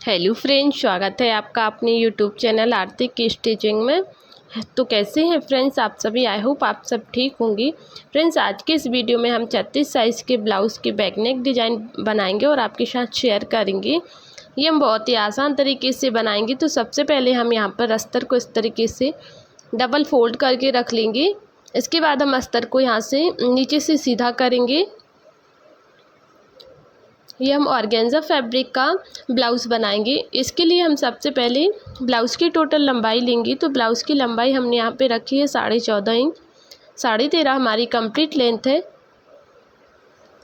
Hello friends, स्वागत है आपका अपने यूट्यूब चैनल आरती की स्टिचिंग में। तो कैसे हैं फ्रेंड्स आप सभी? आई होप आप सब ठीक होंगी। फ्रेंड्स, आज के इस वीडियो में हम 36 साइज़ के ब्लाउज़ की बैक नेक डिज़ाइन बनाएंगे और आपके साथ शेयर करेंगे। ये हम बहुत ही आसान तरीके से बनाएंगे। तो सबसे पहले हम यहाँ पर अस्तर को इस तरीके से डबल फोल्ड करके रख लेंगे। इसके बाद हम अस्तर को यहाँ से नीचे से सीधा करेंगे। ये हम ऑर्गेन्जा फैब्रिक का ब्लाउज़ बनाएंगे। इसके लिए हम सबसे पहले ब्लाउज़ की टोटल लंबाई लेंगे। तो ब्लाउज़ की लंबाई हमने यहाँ पे रखी है 14.5 इंच। 13.5 हमारी कंप्लीट लेंथ है।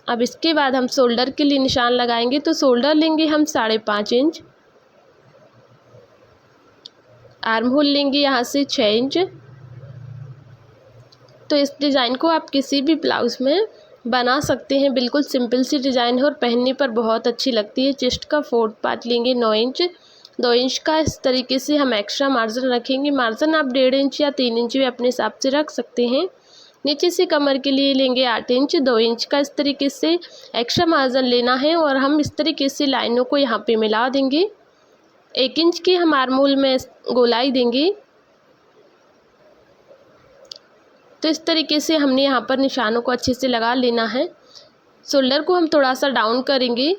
अब इसके बाद हम शोल्डर के लिए निशान लगाएंगे। तो शोल्डर लेंगे हम 5.5 इंच। आर्म होल लेंगे यहाँ से 6 इंच। तो इस डिज़ाइन को आप किसी भी ब्लाउज़ में बना सकते हैं। बिल्कुल सिंपल सी डिज़ाइन है और पहनने पर बहुत अच्छी लगती है। चेस्ट का फोर्थ पार्ट लेंगे 9 इंच। 2 इंच का इस तरीके से हम एक्स्ट्रा मार्जिन रखेंगे। मार्जिन आप 1.5 इंच या 3 इंच भी अपने हिसाब से रख सकते हैं। नीचे से कमर के लिए लेंगे 8 इंच। 2 इंच का इस तरीके से एक्स्ट्रा मार्जिन लेना है और हम इस तरीके से लाइनों को यहाँ पे मिला देंगे। 1 इंच की हम आर्म होल में गोलाई देंगे। तो इस तरीके से हमने यहाँ पर निशानों को अच्छे से लगा लेना है। शोल्डर को हम थोड़ा सा डाउन करेंगे।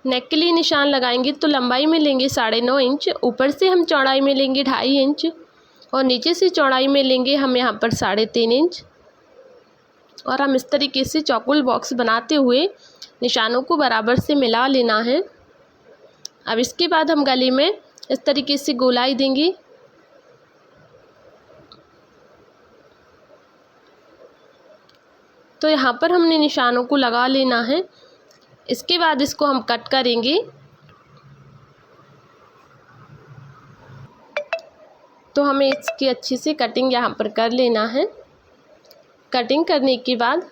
नेक के लिए निशान लगाएंगे तो लंबाई में लेंगे 9.5 इंच। ऊपर से हम चौड़ाई में लेंगे 2.5 इंच और नीचे से चौड़ाई में लेंगे हम यहाँ पर 3.5 इंच। और हम इस तरीके से चौकोर बॉक्स बनाते हुए निशानों को बराबर से मिला लेना है। अब इसके बाद हम गले में इस तरीके से गोलाई देंगे। तो यहाँ पर हमने निशानों को लगा लेना है। इसके बाद इसको हम कट करेंगे। तो हमें इसकी अच्छी से कटिंग यहाँ पर कर लेना है। कटिंग करने के बाद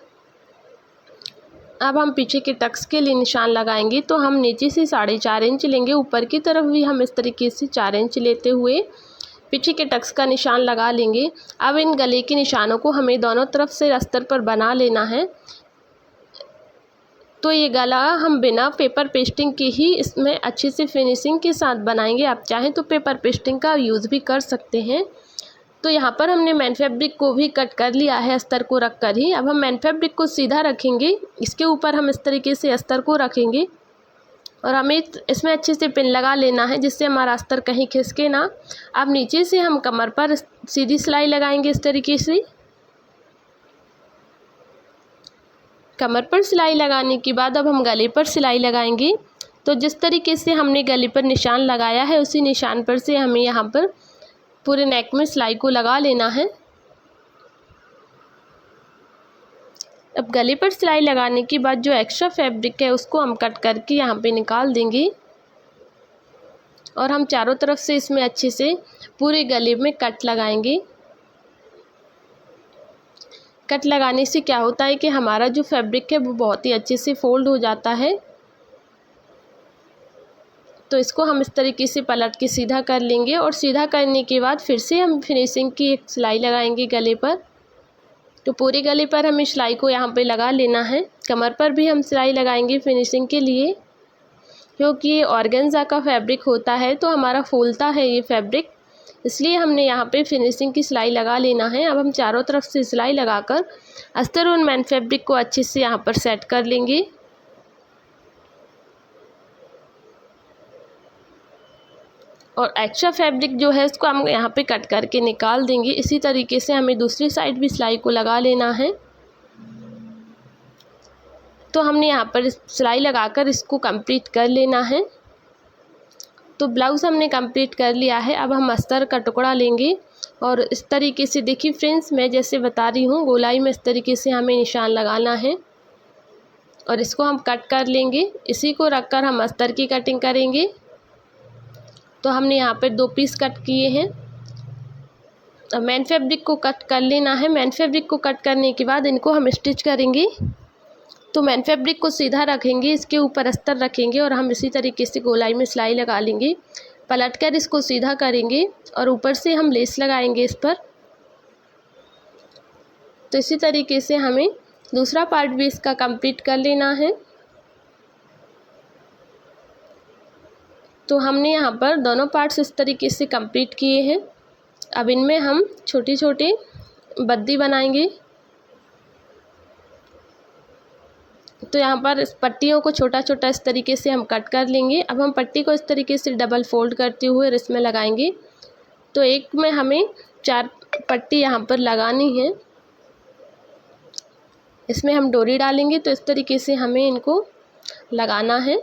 अब हम पीछे के टक्स के लिए निशान लगाएंगे। तो हम नीचे से 4.5 इंच लेंगे। ऊपर की तरफ भी हम इस तरीके से 4 इंच लेते हुए पीछे के टक्स का निशान लगा लेंगे। अब इन गले के निशानों को हमें दोनों तरफ से अस्तर पर बना लेना है। तो ये गला हम बिना पेपर पेस्टिंग के ही इसमें अच्छे से फिनिशिंग के साथ बनाएंगे। आप चाहें तो पेपर पेस्टिंग का यूज़ भी कर सकते हैं। तो यहाँ पर हमने मैन फैब्रिक को भी कट कर लिया है अस्तर को रख कर ही। अब हम मैन फैब्रिक को सीधा रखेंगे। इसके ऊपर हम इस तरीके से अस्तर को रखेंगे और हमें इसमें अच्छे से पिन लगा लेना है जिससे हमारा अस्तर कहीं खिसके ना। अब नीचे से हम कमर पर सीधी सिलाई लगाएंगे इस तरीके से। कमर पर सिलाई लगाने के बाद अब हम गले पर सिलाई लगाएंगे। तो जिस तरीके से हमने गले पर निशान लगाया है उसी निशान पर से हमें यहाँ पर पूरे नेक में सिलाई को लगा लेना है। अब गले पर सिलाई लगाने के बाद जो एक्स्ट्रा फैब्रिक है उसको हम कट करके यहाँ पे निकाल देंगे और हम चारों तरफ से इसमें अच्छे से पूरे गले में कट लगाएंगे। कट लगाने से क्या होता है कि हमारा जो फैब्रिक है वो बहुत ही अच्छे से फोल्ड हो जाता है। तो इसको हम इस तरीके से पलट के सीधा कर लेंगे और सीधा करने के बाद फिर से हम फिनिशिंग की एक सिलाई लगाएंगे गले पर। तो पूरे गले पर हमें सिलाई को यहाँ पे लगा लेना है। कमर पर भी हम सिलाई लगाएंगे फिनिशिंग के लिए, क्योंकि ये ऑर्गेन्जा का फैब्रिक होता है तो हमारा फूलता है ये फैब्रिक, इसलिए हमने यहाँ पे फिनिशिंग की सिलाई लगा लेना है। अब हम चारों तरफ से सिलाई लगाकर अस्तर और मैन फैब्रिक को अच्छे से यहाँ पर सेट कर लेंगे। और एक्स्ट्रा फैब्रिक जो है उसको हम यहाँ पे कट करके निकाल देंगे। इसी तरीके से हमें दूसरी साइड भी सिलाई को लगा लेना है। तो हमने यहाँ पर सिलाई लगाकर इसको कंप्लीट कर लेना है। तो ब्लाउज़ हमने कंप्लीट कर लिया है। अब हम अस्तर का टुकड़ा लेंगे और इस तरीके से देखिए फ्रेंड्स, मैं जैसे बता रही हूँ गोलाई में इस तरीके से हमें निशान लगाना है और इसको हम कट कर लेंगे। इसी को रखकर हम अस्तर की कटिंग करेंगे। तो हमने यहाँ पर 2 पीस कट किए हैं। अब मैन फैब्रिक को कट कर लेना है। मैन फैब्रिक को कट करने के बाद इनको हम स्टिच करेंगे। तो मैन फैब्रिक को सीधा रखेंगे, इसके ऊपर अस्तर रखेंगे और हम इसी तरीके से गोलाई में सिलाई लगा लेंगे। पलटकर इसको सीधा करेंगे और ऊपर से हम लेस लगाएंगे इस पर। तो इसी तरीके से हमें दूसरा पार्ट भी इसका कंप्लीट कर लेना है। तो हमने यहाँ पर दोनों पार्ट्स इस तरीके से कंप्लीट किए हैं। अब इनमें हम छोटी छोटी बद्दी बनाएंगे। तो यहाँ पर इस पट्टियों को छोटा छोटा इस तरीके से हम कट कर लेंगे। अब हम पट्टी को इस तरीके से डबल फोल्ड करते हुए इसमें लगाएंगे। तो एक में हमें 4 पट्टी यहाँ पर लगानी है। इसमें हम डोरी डालेंगे, तो इस तरीके से हमें इनको लगाना है।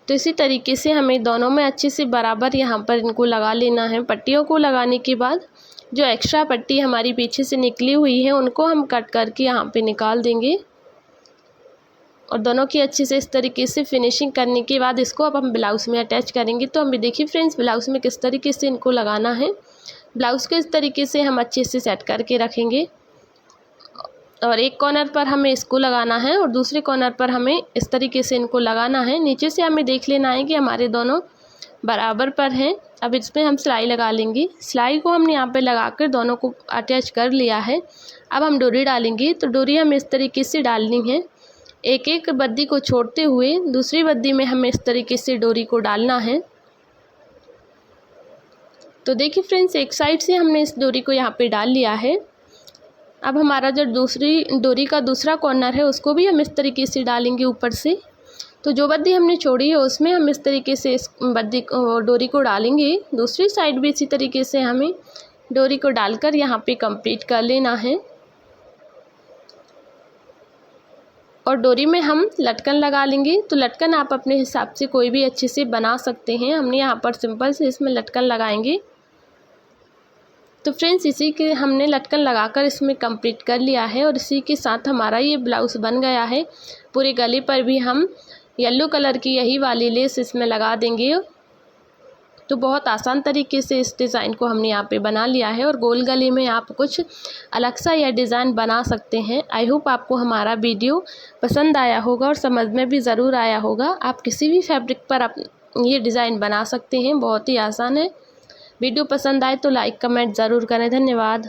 तो इसी तरीके से हमें दोनों में अच्छे से बराबर यहाँ पर इनको लगा लेना है। पट्टियों को लगाने के बाद जो एक्स्ट्रा पट्टी हमारी पीछे से निकली हुई है उनको हम कट करके यहाँ पे निकाल देंगे। और दोनों की अच्छे से इस तरीके से फिनिशिंग करने के बाद इसको अब हम ब्लाउज़ में अटैच करेंगे। तो हम देखिए फ्रेंड्स, ब्लाउज़ में किस तरीके से इनको लगाना है। ब्लाउज़ को इस तरीके से हम अच्छे से सेट करके रखेंगे और एक कॉर्नर पर हमें इसको लगाना है और दूसरे कॉर्नर पर हमें इस तरीके से इनको लगाना है। नीचे से हमें देख लेना है कि हमारे दोनों बराबर पर हैं। अब इसमें हम सिलाई लगा लेंगे। सिलाई को हमने यहाँ पे लगाकर दोनों को अटैच कर लिया है। अब हम डोरी डालेंगे। तो डोरी हमें इस तरीके से डालनी है। एक एक बद्दी को छोड़ते हुए दूसरी बद्दी में हमें इस तरीके से डोरी को डालना है। तो देखिए फ्रेंड्स, एक साइड से हमने इस डोरी को यहाँ पे डाल लिया है। अब हमारा जो दूसरी डोरी का दूसरा कॉर्नर है उसको भी हम इस तरीके से डालेंगे ऊपर से। तो जो बद्दी हमने छोड़ी है उसमें हम इस तरीके से इस डोरी को डालेंगे। दूसरी साइड भी इसी तरीके से हमें डोरी को डालकर यहाँ पे कंप्लीट कर लेना है। और डोरी में हम लटकन लगा लेंगे। तो लटकन आप अपने हिसाब से कोई भी अच्छे से बना सकते हैं। हमने यहाँ पर सिंपल से इसमें लटकन लगाएंगे। तो फ्रेंड्स, इसी के हमने लटकन लगाकर इसमें कंप्लीट कर लिया है और इसी के साथ हमारा ये ब्लाउज़ बन गया है। पूरे गले पर भी हम येलो कलर की यही वाली लेस इसमें लगा देंगे। तो बहुत आसान तरीके से इस डिज़ाइन को हमने यहाँ पे बना लिया है और गोल गले में आप कुछ अलग सा यह डिज़ाइन बना सकते हैं। आई होप आपको हमारा वीडियो पसंद आया होगा और समझ में भी ज़रूर आया होगा। आप किसी भी फैब्रिक पर आप ये डिज़ाइन बना सकते हैं, बहुत ही आसान है। वीडियो पसंद आए तो लाइक कमेंट ज़रूर करें। धन्यवाद।